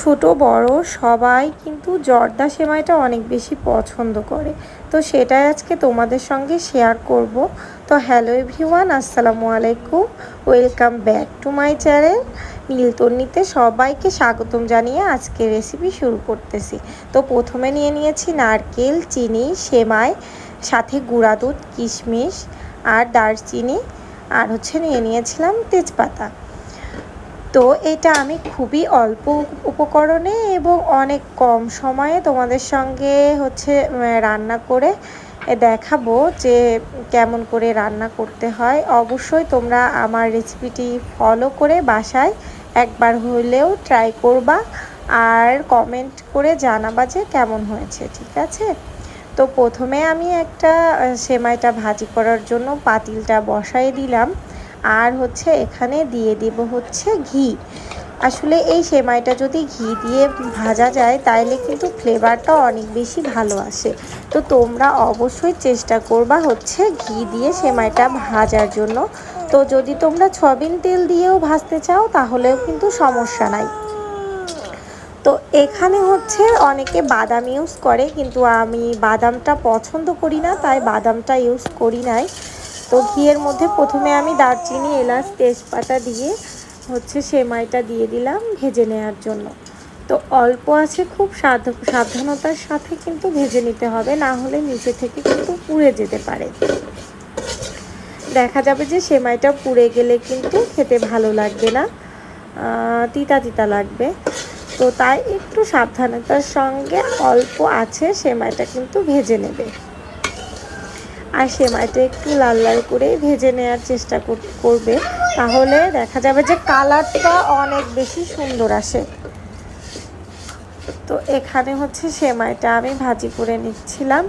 ছোট বড় সবাই কিন্তু জর্দা সেমাইটা অনেক বেশি পছন্দ করে। তো সেটাই আজকে তোমাদের সঙ্গে শেয়ার করব। তো হ্যালো এভরিওয়ান, আসসালামু আলাইকুম, welcome back to my channel নীলতন্নিতে সবাইকে স্বাগতম জানিয়ে আজকে রেসিপি শুরু করতেছি। তো প্রথমে নিয়ে নিয়েছি নারকেল, চিনি, সেমাই, সাথে গুঁড়া দুধ, কিশমিশ আর দারচিনি, আর নিয়ে নিয়েছিলাম তেজপাতা। তো এটা আমি খুবই অল্প উপকরণে এবং অনেক কম সময়ে তোমাদের সঙ্গে রান্না করে দেখাবো যে কেমন করে রান্না করতে হয়। অবশ্যই তোমরা আমার রেসিপিটি ফলো করে বাসায় একবার হলেও ট্রাই করবা আর কমেন্ট করে জানাবা যে কেমন হয়েছে, ঠিক আছে? তো প্রথমে আমি একটা সেমাইটা ভাজি করার জন্য পাতিলটা বসাই দিলাম। আর এখানে দিয়ে দেব ঘি। আসলে এই সেমাইটা যদি ঘি দিয়ে ভাজা যায় তাহলে কিন্তু ফ্লেভারটা অনেক বেশি ভালো আসে। তো তোমরা অবশ্যই চেষ্টা করবা ঘি দিয়ে সেমাইটা ভাজার জন্য। তো যদি তোমরা সয়াবিন তেল দিয়েও ভাজতে চাও তাহলেও কিন্তু সমস্যা নাই। তো এখানে অনেকে বাদাম ইউজ করে, কিন্তু আমি বাদামটা পছন্দ করি না, তাই বাদামটা ইউজ করি নাই। তো ঘিয়ের মধ্যে প্রথমে আমি দারচিনি, এলাচ, তেজপাতা দিয়ে সেমাইটা দিয়ে দিলাম ভেজে নেওয়ার জন্য। তো অল্প আছে, খুব সাবধানতার সাথে কিন্তু ভেজে নিতে হবে, না হলে নিচে থেকে কিন্তু পুড়ে যেতে পারে। দেখা যাবে যে সেমাইটা পুড়ে গেলে কিন্তু খেতে ভালো লাগবে না, তিতা তিতা লাগবে। তো তাই একটু সাবধানতার সঙ্গে অল্প আছে সেমাইটা কিন্তু ভেজে নেবে। আর সেমাইটা একটু লাল লাল করে ভেজে নেওয়ার চেষ্টা করবে, তাহলে দেখা যাবে যে কালারটা অনেক বেশি সুন্দর আসে। তো এখানে সেমাইটা আমি ভাজি করে নিচ্ছিলাম।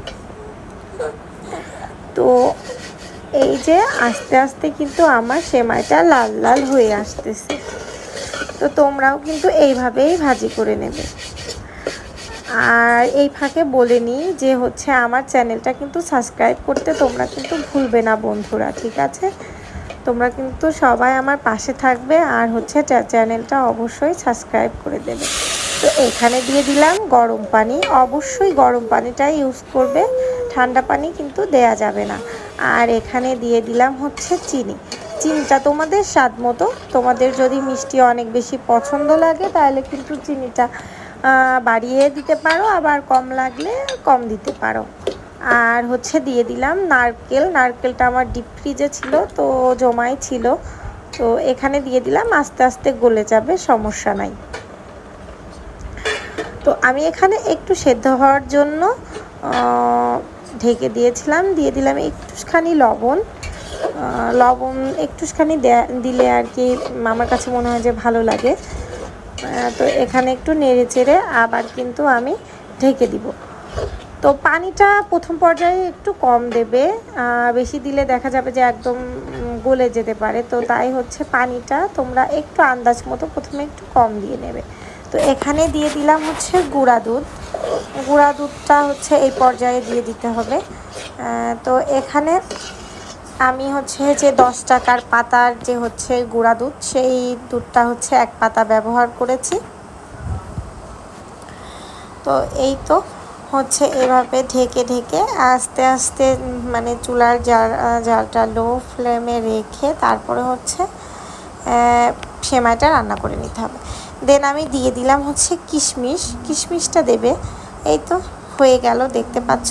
তো এই যে আস্তে আস্তে কিন্তু আমার সেমাইটা লাল লাল হয়ে আসতেছে। তো তোমরাও কিন্তু এইভাবেই ভাজি করে নেবে। আর এই ফাঁকে বলে নিই যে আমার চ্যানেলটা কিন্তু সাবস্ক্রাইব করতে তোমরা কিন্তু ভুলবে না বন্ধুরা, ঠিক আছে? তোমরা কিন্তু সবাই আমার পাশে থাকবে আর চ্যানেলটা অবশ্যই সাবস্ক্রাইব করে দেবে। তো এখানে দিয়ে দিলাম গরম পানি। অবশ্যই গরম পানিটাই ইউজ করবে, ঠান্ডা পানি কিন্তু দেয়া যাবে না। আর এখানে দিয়ে দিলাম চিনি। চিনিটা তোমাদের স্বাদ মতো, তোমাদের যদি মিষ্টি অনেক বেশি পছন্দ লাগে তাহলে কিন্তু চিনিটা বাড়িয়ে দিতে পারো, আবার কম লাগলে কম দিতে পারো। আর দিয়ে দিলাম নারকেল। নারকেলটা আমার ডিপ ফ্রিজে ছিল, তো জমাই ছিল। তো এখানে দিয়ে দিলাম, আস্তে আস্তে গলে যাবে, সমস্যা নাই। তো আমি এখানে একটু সেদ্ধ হওয়ার জন্য ঢেকে দিয়েছিলাম। দিয়ে দিলাম একটুখানি লবণ। লবণ একটুখানি দিলে আর কি আমার কাছে মনে হয় যে ভালো লাগে। তো এখানে একটু নেড়ে চেড়ে আবার কিন্তু আমি ঢেকে দিব। তো পানিটা প্রথম পর্যায়ে একটু কম দেবে, বেশি দিলে দেখা যাবে যে একদম গলে যেতে পারে। তো তাই পানিটা তোমরা একটু আন্দাজ মতো প্রথমে একটু কম দিয়ে নেবে। তো এখানে দিয়ে দিলাম গুঁড়া দুধ। গুঁড়া দুধটা এই পর্যায়ে দিয়ে দিতে হবে। তো এখানে আমি যে 10 টাকার পাতার যে গুঁড়া দুধ, সেই দুধটা 1 পাতা ব্যবহার করেছি। তো এই তো এভাবে ঢেকে ঢেকে আস্তে আস্তে মানে চুলার জালটা লো ফ্লেমে রেখে তারপরে সেমাইটা রান্না করে নিতে হবে। দেন আমি দিয়ে দিলাম কিশমিশ। কিশমিশটা দেবে। এই তো হয়ে গেল, দেখতে পাচ্ছ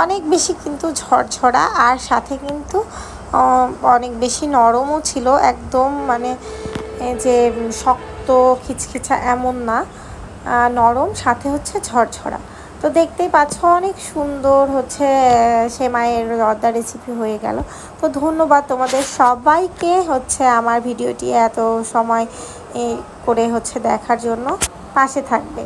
অনেক বেশি কিন্তু ঝরঝরা, আর সাথে কিন্তু অনেক বেশি নরমও ছিল। একদম মানে যে শক্ত খিচখিচা এমন না, নরম, সাথে ঝরঝরা। তো দেখতেই পাচ্ছ অনেক সুন্দর সেমাইয়ের জর্দা রেসিপি হয়ে গেল। তো ধন্যবাদ তোমাদের সবাইকে আমার ভিডিওটি এত সময় করে দেখার জন্য। পাশে থাকবে।